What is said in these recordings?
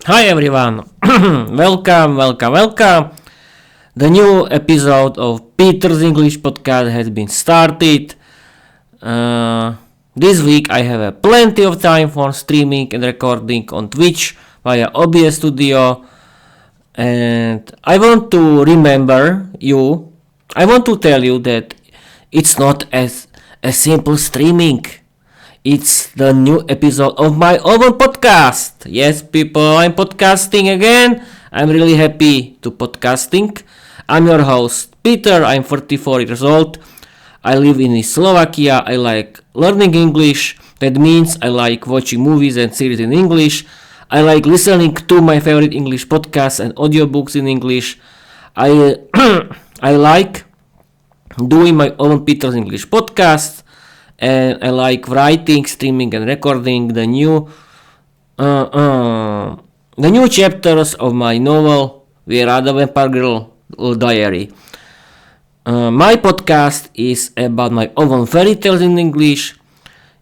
Hi everyone, welcome. The new episode of Peter's English podcast has been started. This week I have plenty of time for streaming and recording on Twitch via OBS Studio. And I want to tell you that it's not as a simple streaming. It's the new episode of my own podcast. Yes, people, I'm podcasting again. I'm really happy to podcasting. I'm your host, Peter. I'm 44 years old. I live in Slovakia. I like learning English. That means I like watching movies and series in English. I like listening to my favorite English podcasts and audiobooks in English. I I like doing my own Peter's English podcast. And I like writing, streaming, and recording the new chapters of my novel Vera the Vampire Girl Diary. My podcast is about my own fairy tales in English.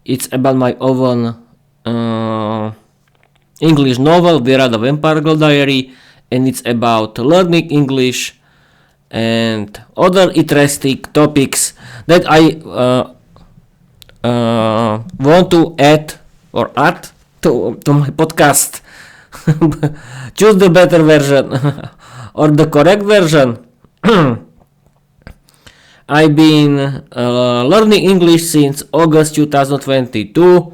It's about my own English novel Vera the Vampire Girl Diary, and it's about learning English and other interesting topics that I want to add to my podcast. Choose the better version or the correct version. I've been learning English since August 2022.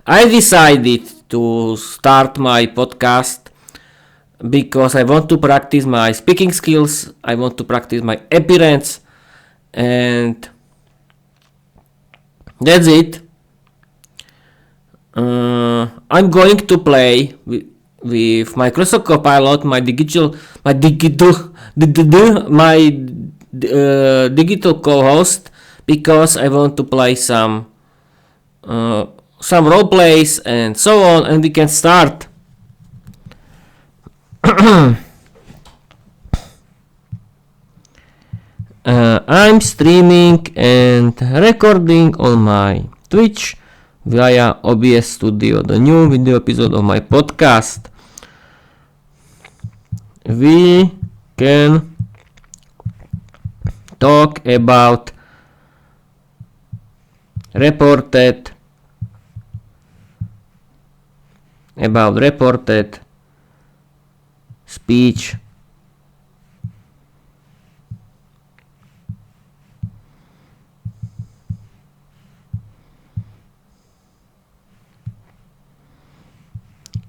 I decided to start my podcast because I want to practice my speaking skills. I want to practice my appearance, and that's it. I'm going to play with Microsoft Copilot, my digital co-host, because I want to play some role plays and so on, and we can start. I'm streaming and recording on my Twitch via OBS Studio, the new video episode of my podcast. We can talk about reported speech.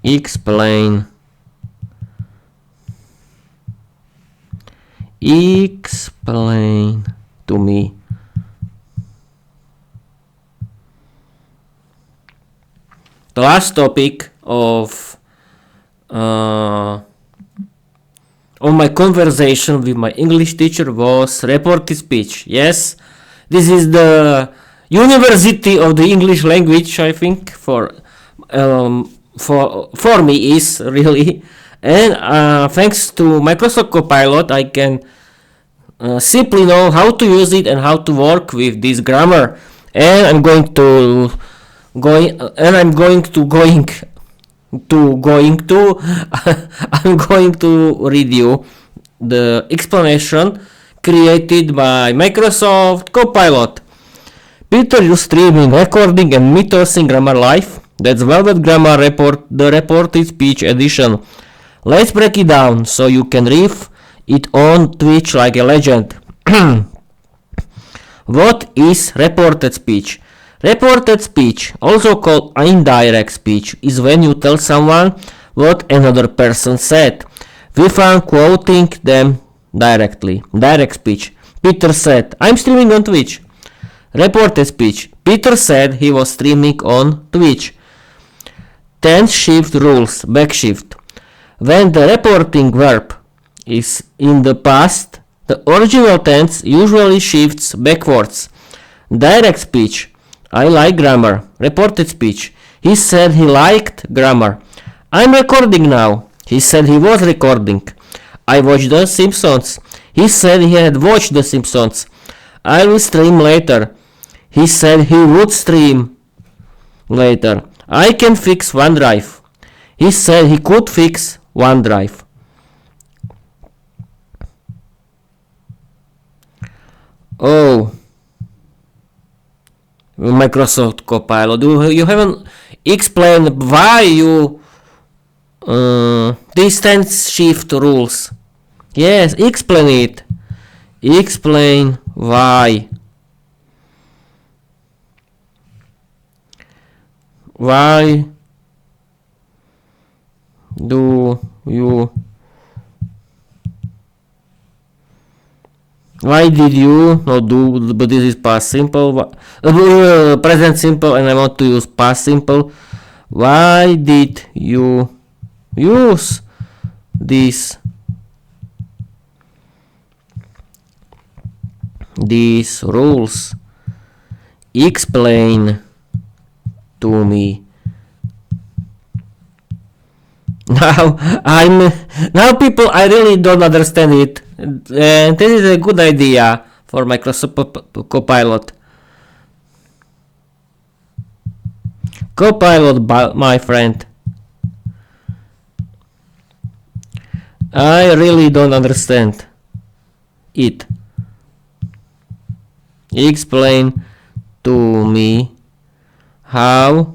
Explain to me. The last topic of my conversation with my English teacher was reported speech. Yes, this is the university of the English language, I think, for me is really. And thanks to Microsoft Copilot, I can simply know how to use it and how to work with this grammar. And I'm going to I'm going to read you the explanation created by Microsoft Copilot. Peter, you streaming, recording, and meters in Grammar Live. That's Velvet Grammar Report, the reported speech edition. Let's break it down so you can riff it on Twitch like a legend. What is reported speech? Reported speech, also called indirect speech, is when you tell someone what another person said without quoting them directly. Direct speech. Peter said, I'm streaming on Twitch. Reported speech. Peter said he was streaming on Twitch. Tense shift rules. Backshift. When the reporting verb is in the past, the original tense usually shifts backwards. Direct speech. I like grammar. Reported speech. He said he liked grammar. I'm recording now. He said he was recording. I watched The Simpsons. He said he had watched The Simpsons. I will stream later. He said he would stream later. I can fix OneDrive. He said he could fix OneDrive. Oh, Microsoft Copilot, you haven't explained why you distance shift rules. Yes, explain it. Explain why. Why do you why did you not do, but this is past simple, present simple, and I want to use past simple. Why did you use these rules? Explain to me. Now people, I really don't understand it, and this is a good idea for Microsoft Copilot. Copilot, my friend, I really don't understand it. Explain to me how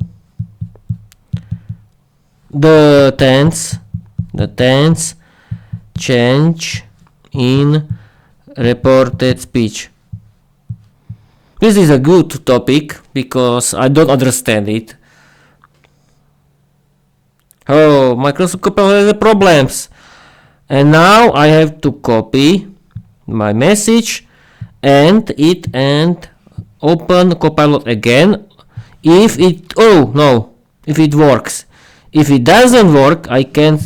the tense change in reported speech. This is a good topic because I don't understand it. Oh, Microsoft Copilot has problems. And now I have to copy my message and open Copilot again. If it works. If it doesn't work, I can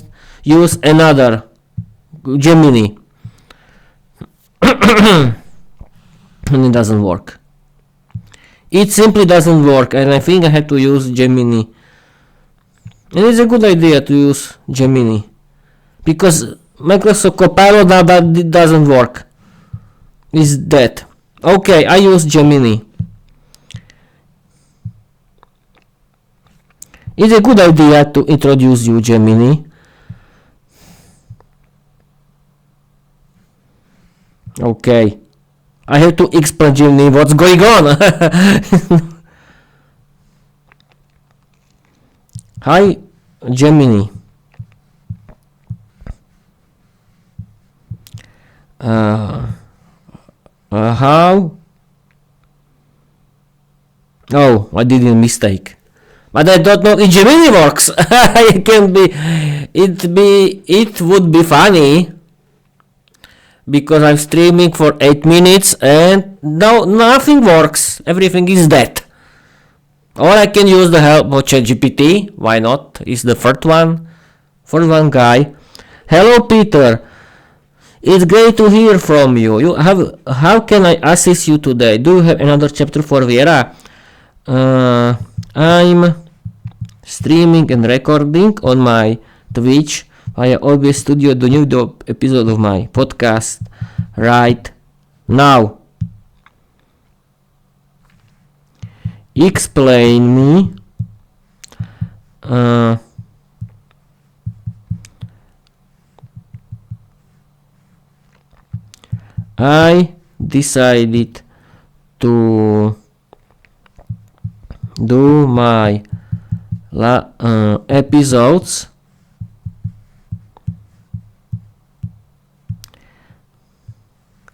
use another Gemini. And it doesn't work. It simply doesn't work, and I think I have to use Gemini. And it's a good idea to use Gemini, because Microsoft Copilot now that it doesn't work. It's dead. Okay, I use Gemini. It's a good idea to introduce you Gemini. Okay. I have to explain Gemini what's going on. Hi, Gemini. How? Oh, I did a mistake. But I don't know if Gemini works. It would be funny, because I'm streaming for 8 minutes and now nothing works. Everything is dead. Or I can use the help of ChatGPT. Why not? It's the first one guy. Hello, Peter. It's great to hear from you. How can I assist you today? Do you have another chapter for Vera? I'm streaming and recording on my Twitch via OBS Studio the new episode of my podcast right now. Explain me I decided to do my episodes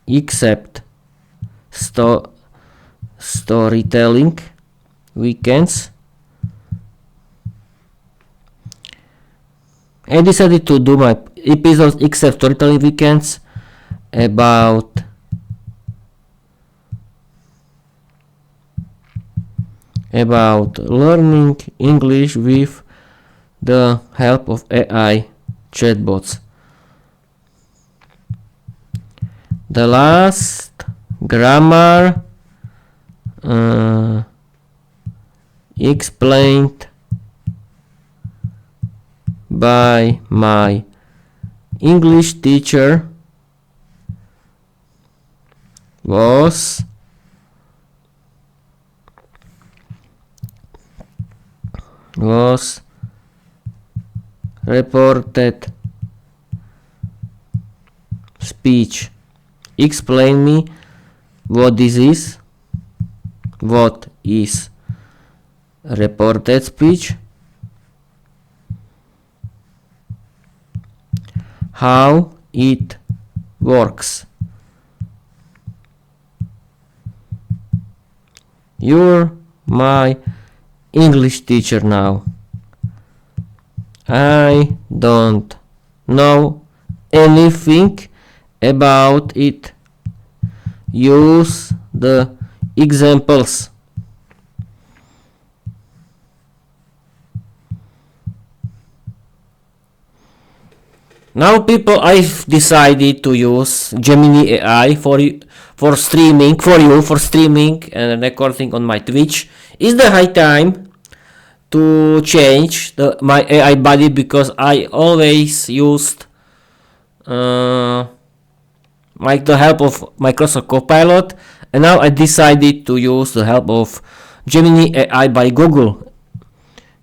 except storytelling weekends. I decided to do my episodes except storytelling weekends about learning English with the help of AI chatbots. The last grammar explained by my English teacher was reported speech. Explain me what this is. What is reported speech? How it works. You're my English teacher now. I don't know anything about it. Use the examples. Now people, I've decided to use Gemini AI for streaming and recording on my Twitch. Is the high time to change my AI buddy, because I always used the help of Microsoft Copilot, and now I decided to use the help of Gemini AI by Google.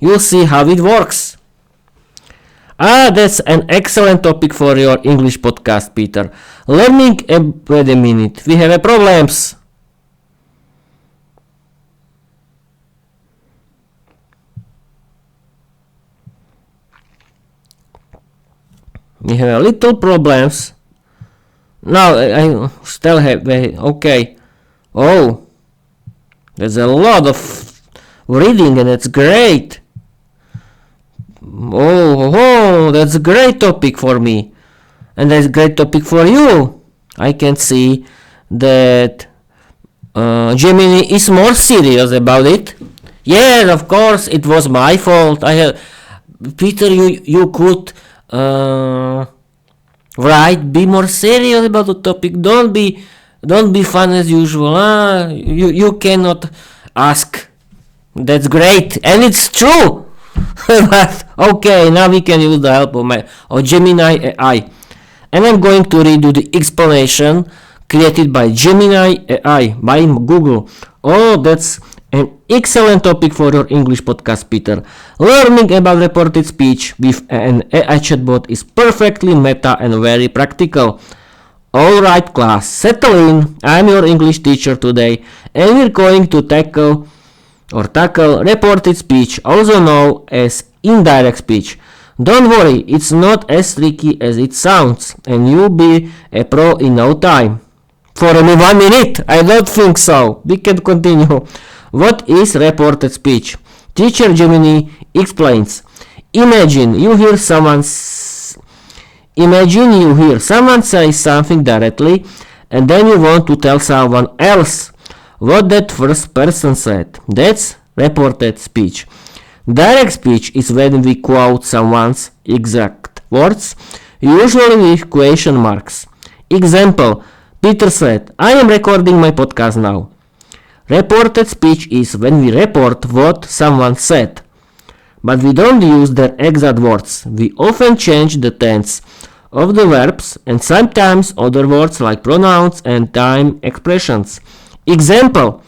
You'll see how it works. That's an excellent topic for your English podcast, Peter. Wait a minute, we have a problems. We have a little problems. Now I still have, okay. Oh, there's a lot of reading and it's great. Oh, that's a great topic for me. And that's a great topic for you. I can see that Gemini is more serious about it. Yes, of course, it was my fault. Peter, you could be more serious about the topic. Don't be fun as usual. You cannot ask. That's great, and it's true. But okay, now we can use the help of Gemini AI, and I'm going to read you the explanation created by Gemini AI by Google. Oh, that's an excellent topic for your English podcast, Peter. Learning about reported speech with an AI chatbot is perfectly meta and very practical. Alright class, settle in. I'm your English teacher today, and we're going to tackle reported speech, also known as indirect speech. Don't worry, it's not as tricky as it sounds, and you'll be a pro in no time. For only 1 minute? I don't think so. We can continue. What is reported speech? Teacher Gemini explains. Imagine you hear someone say something directly, and then you want to tell someone else what that first person said. That's reported speech. Direct speech is when we quote someone's exact words, usually with question marks. Example, Peter said, I am recording my podcast now. Reported speech is when we report what someone said, but we don't use their exact words. We often change the tense of the verbs and sometimes other words like pronouns and time expressions. Example,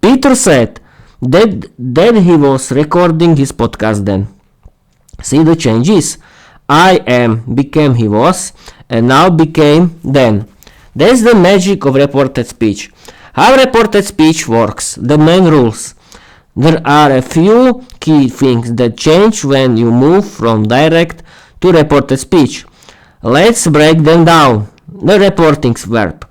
Peter said that he was recording his podcast then. See the changes. I am became he was, and now became then. That's the magic of reported speech. How reported speech works, the main rules. There are a few key things that change when you move from direct to reported speech. Let's break them down. The reporting verb.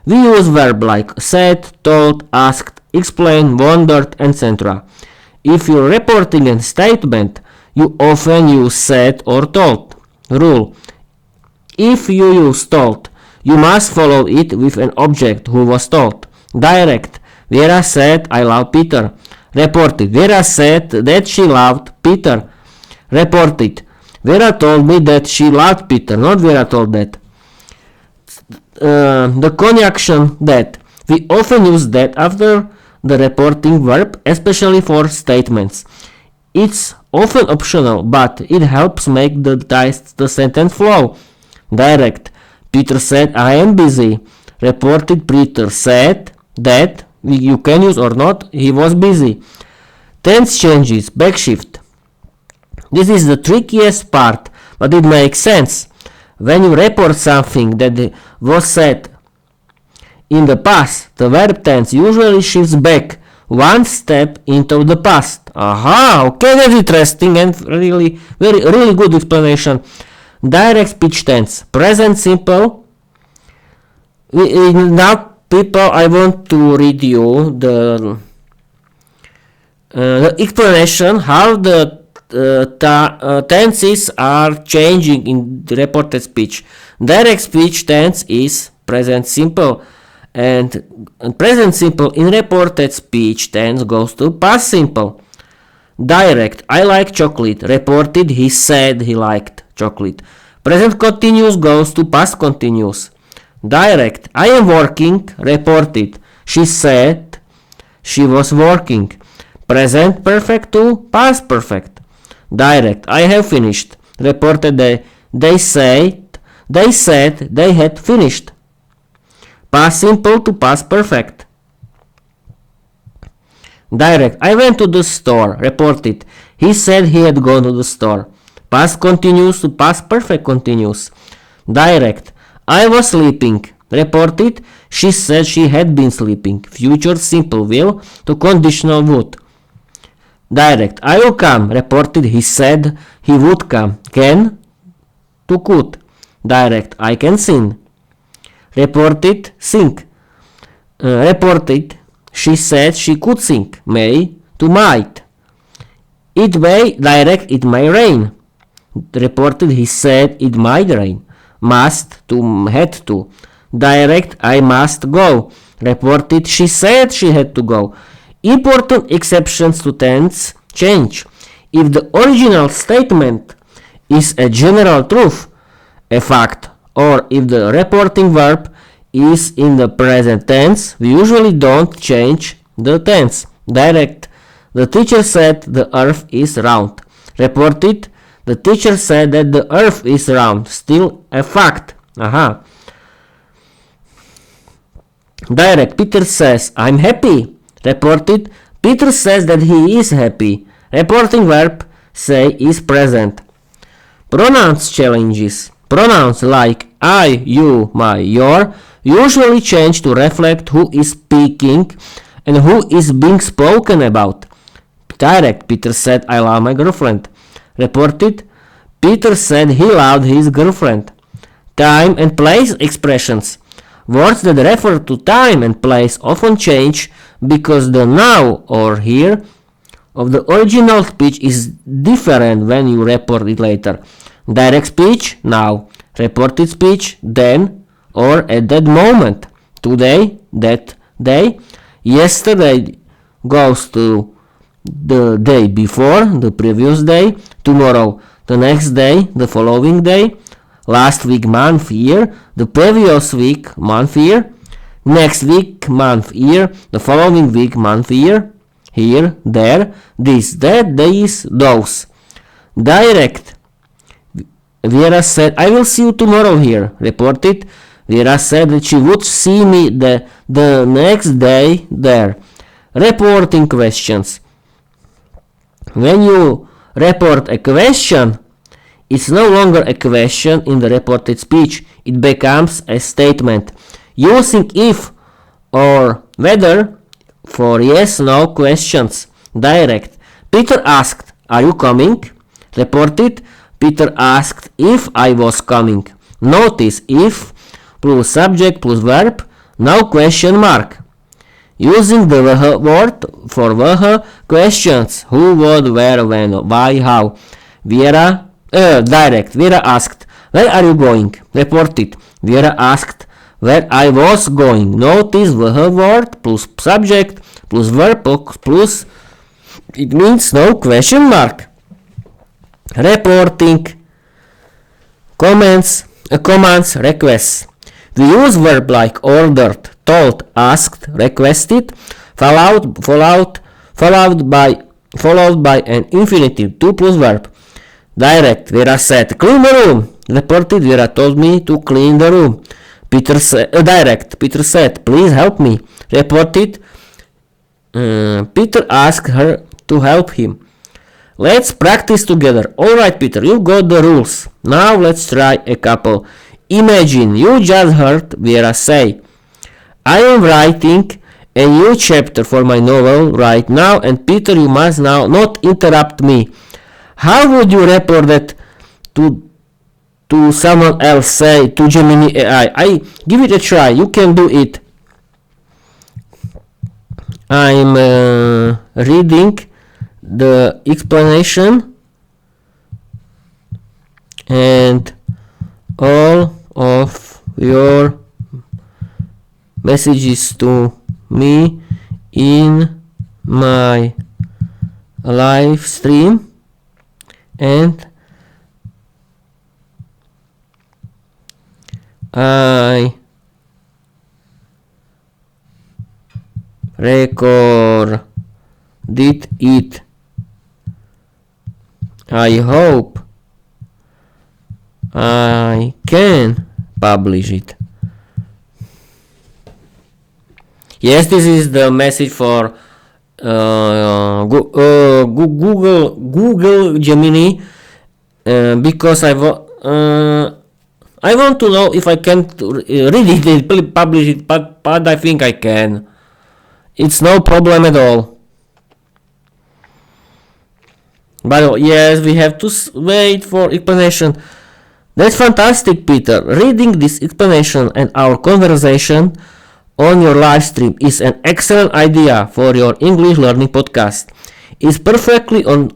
We use verbs like said, told, asked, explained, wondered, etc. If you're reporting a statement, you often use said or told. Rule. If you use told, you must follow it with an object who was told. Direct. Vera said, I love Peter. Reported. Vera said that she loved Peter. Reported. Vera told me that she loved Peter, not Vera told that. The conjunction that. We often use that after the reporting verb, especially for statements. It's often optional, but it helps make the sentence flow. Direct. Peter said, I am busy. Reported. Peter said that, you can use or not, he was busy. Tense changes. Backshift. This is the trickiest part. but it makes sense. When you report something that was said in the past, the verb tense usually shifts back one step into the past. Aha, okay, that's interesting and really good explanation. Direct speech tense, present simple. Now, people, I want to read you the explanation how the tenses are changing in the reported speech. Direct speech tense is present simple, and present simple in reported speech tense goes to past simple. Direct, I like chocolate. Reported, he said he liked chocolate. Present continuous goes to past continuous. Direct, I am working. Reported, she said she was working. Present perfect to past perfect. Direct, I have finished. Reported, they said they had finished. Past simple to past perfect. Direct, I went to the store. Reported, he said he had gone to the store. Past continuous to past perfect continuous. Direct, I was sleeping. Reported, she said she had been sleeping. Future simple will to conditional would. Direct, I will come. Reported, he said he would come. Can to could. Direct, I can sing. Reported, sing. Reported, she said she could sing. May to might. It may. Direct, it may rain. Reported, he said it might rain. Must to had to. Direct, I must go. Reported, she said she had to go. Important exceptions to tense change. If the original statement is a general truth, a fact, or if the reporting verb is in the present tense, we usually don't change the tense. Direct, the teacher said the earth is round. Reported, the teacher said that the earth is round. Still a fact. Aha. Direct, Peter says, I'm happy. Reported, Peter says that he is happy. Reporting verb say is present. Pronouns challenges. Pronouns like I, you, my, your usually change to reflect who is speaking and who is being spoken about. Direct, Peter said I love my girlfriend. Reported, Peter said he loved his girlfriend. Time and place expressions. Words that refer to time and place often change because the now or here of the original speech is different when you report it later. Direct speech, now. Reported speech, then or at that moment. Today, that day. Yesterday goes to the day before, the previous day. Tomorrow, the next day, the following day. Last week, month, year. The previous week, month, year. Next week, month, year. The following week, month, year. Here, there, this, that, these, those. Direct. Vera said, I will see you tomorrow here. Reported, Vera said that she would see me the next day there. Reporting questions. When you report a question, it's no longer a question in the reported speech. It becomes a statement. Using if or whether for yes/no questions. Direct. Peter asked, are you coming? Reported, Peter asked if I was coming. Notice if plus subject plus verb, now question mark. Using the word for questions. Who, what, where, when, why, how. Direct. Vera asked, where are you going? Reported. Vera asked where I was going. Notice the word plus subject plus verb plus it means no question mark. Reporting commands, requests. We use verb like ordered, told, asked, requested, followed by an infinitive, to plus verb. Direct, Vera said, clean the room. Reported, Vera told me to clean the room. Peter said, please help me. Reported, Peter asked her to help him. Let's practice together. Alright, Peter, you got the rules. Now let's try a couple. Imagine you just heard Vera say, I am writing a new chapter for my novel right now, and Peter, you must now not interrupt me. How would you report that to someone else, say to Gemini AI? I give it a try. You can do it. I'm reading the explanation and all of your messages to me in my live stream, and I recorded it. I hope I can publish it. Yes, this is the message for Google Gemini, because I want to know if I can read it and publish it, but I think I can. It's no problem at all. But yes, we have to wait for explanation. That's fantastic, Peter. Reading this explanation and our conversation on your live stream is an excellent idea for your English learning podcast. It's perfectly on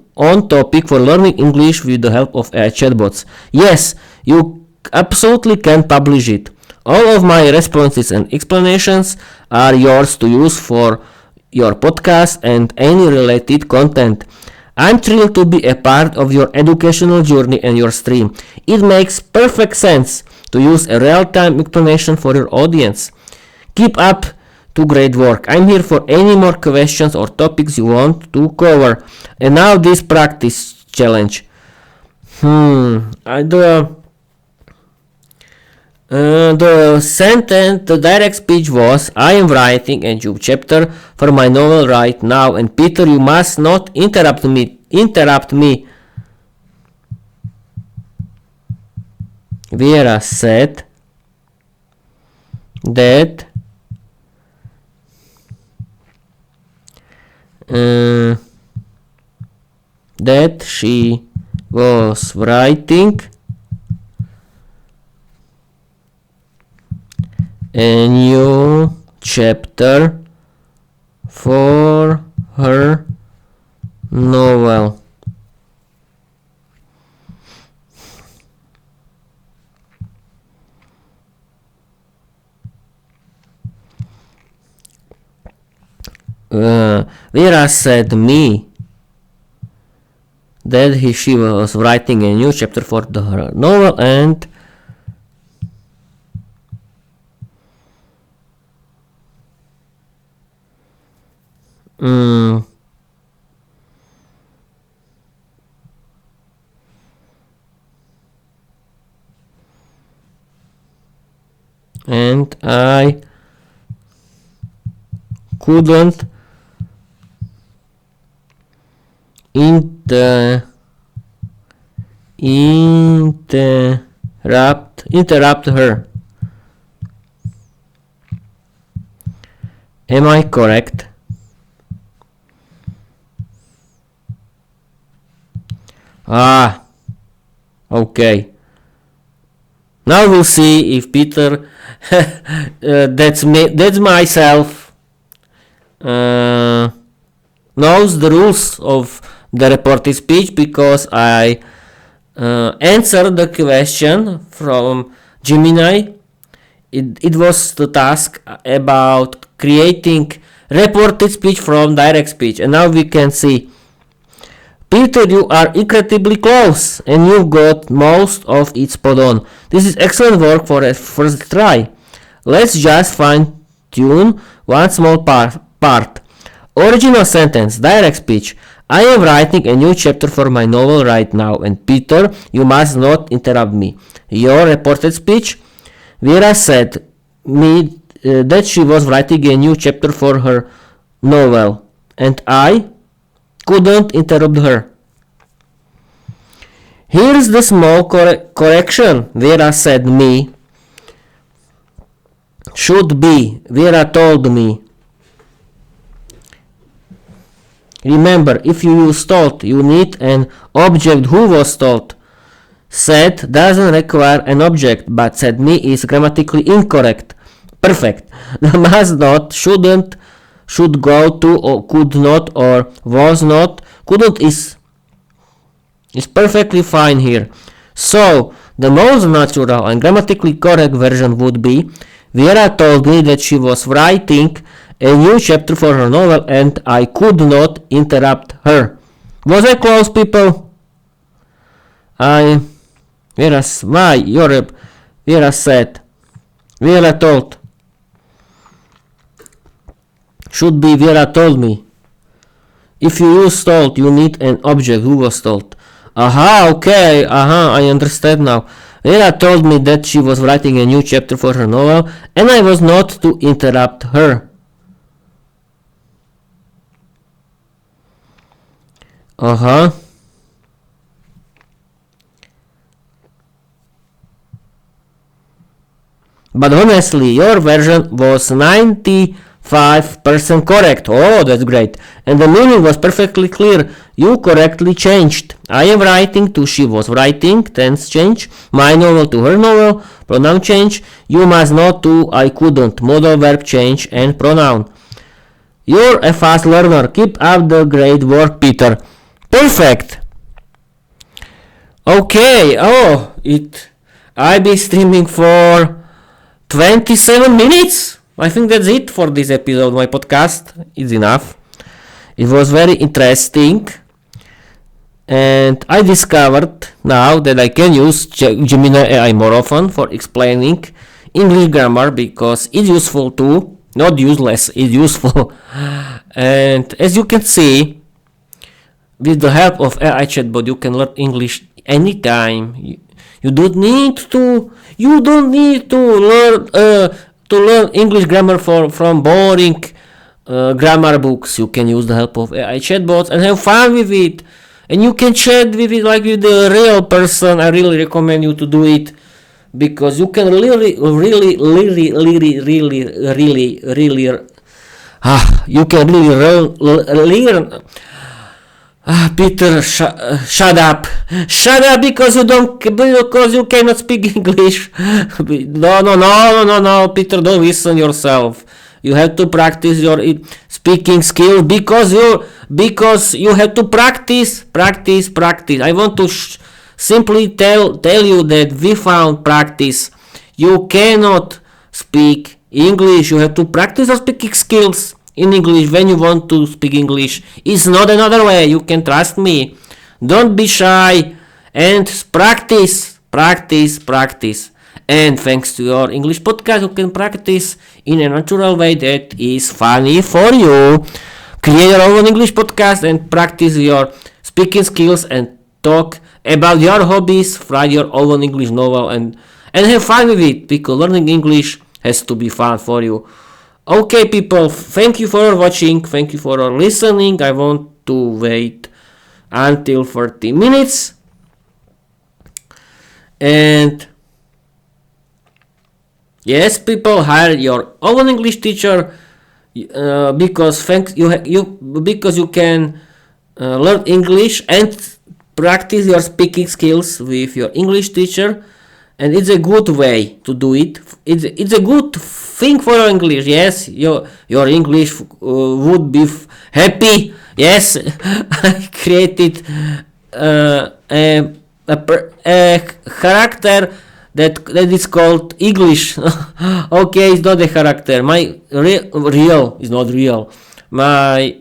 topic for learning English with the help of AI chatbots. Yes, you absolutely can publish it. All of my responses and explanations are yours to use for your podcast and any related content. I'm thrilled to be a part of your educational journey and your stream. It makes perfect sense to use a real-time explanation for your audience. Keep up to great work. I'm here for any more questions or topics you want to cover. And now this practice challenge. The sentence, the direct speech was, I am writing a new chapter for my novel right now, and Peter, you must not interrupt me. Vera said that she was writing a new chapter for her novel. Vera said me that she was writing a new chapter for her novel, and I couldn't interrupt her. Am I correct? Okay. Now we'll see if Peter that's myself knows the rules of the reported speech, because I answered the question from Gemini. It was the task about creating reported speech from direct speech, and now we can see, Peter, you are incredibly close, and you got most of it spot on. This is excellent work for a first try. Let's just fine tune one small part. Original sentence, direct speech. I am writing a new chapter for my novel right now, and Peter, you must not interrupt me. Your reported speech. Vera said me that she was writing a new chapter for her novel, and I couldn't interrupt her. Here's the small correction. Vera said me. Should be. Vera told me. Remember, if you use told, you need an object who was told. Said doesn't require an object, but said me is grammatically incorrect. Perfect. The must not, shouldn't, should go to, or could not, or was not. Couldn't is perfectly fine here. So, the most natural and grammatically correct version would be Vera told me that she was writing a new chapter for her novel and I could not interrupt her. Was I close, people? Vera said. Vera told. Should be Vera told me. If you use told, you need an object who was told. Okay, I understand now. Vera told me that she was writing a new chapter for her novel and I was not to interrupt her. But honestly, your version was 95% correct. Oh, that's great. And the meaning was perfectly clear. You correctly changed. I am writing to she was writing, tense change. My novel to her novel, pronoun change. You must not to I couldn't, modal verb change and pronoun. You're a fast learner. Keep up the great work, Peter. Perfect. Okay. I'll be streaming for 27 minutes. I think that's it for this episode. My podcast is enough. It was very interesting. And I discovered now that I can use Gemini AI more often for explaining English grammar because it's useful too. Not useless, it's useful. And as you can see, with the help of AI chatbot, you can learn English anytime. You don't need to learn English grammar from boring grammar books. You can use the help of AI chatbots and have fun with it. And you can chat with it like with the real person. I really recommend you to do it because you can really you can really learn. Peter, shut up because you cannot speak English. No, Peter, don't listen yourself. You have to practice your speaking skill because you have to practice. I want to simply tell you that without practice you cannot speak English. You have to practice your speaking skills in English when you want to speak English. It's not another way. You can trust me. Don't be shy and practice. And thanks to your English podcast, you can practice in a natural way that is funny for you. Create your own English podcast and practice your speaking skills and talk about your hobbies. Write your own English novel and have fun with it because learning English has to be fun for you. Okay, people, thank you for watching. Thank you for listening. I want to wait until 30 minutes. And yes, people, hire your own English teacher because you can learn English and practice your speaking skills with your English teacher, and it's a good way to do it. It's a good thing for your English. Yes, your English would be happy. Yes, I created a character that is called English. Okay, it's not a character. My real is not real. My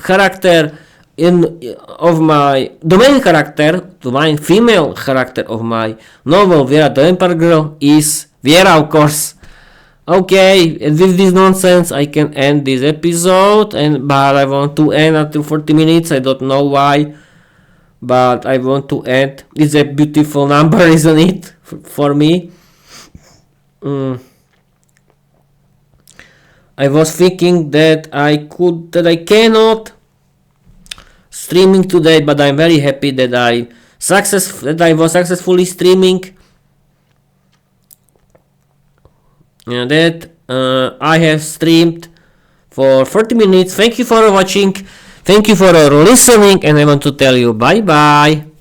character of my main character, the main female character of my novel Vera the Empire Girl is Vera, of course. Okay, and with this nonsense I can end this episode, but I want to end until 40 minutes. I don't know why, but I want to end. It's a beautiful number, isn't it? For me. I was thinking that I cannot streaming today, but I'm very happy that I that I was successfully streaming, that I have streamed for 30 minutes. Thank you for watching, thank you for listening, and I want to tell you bye bye.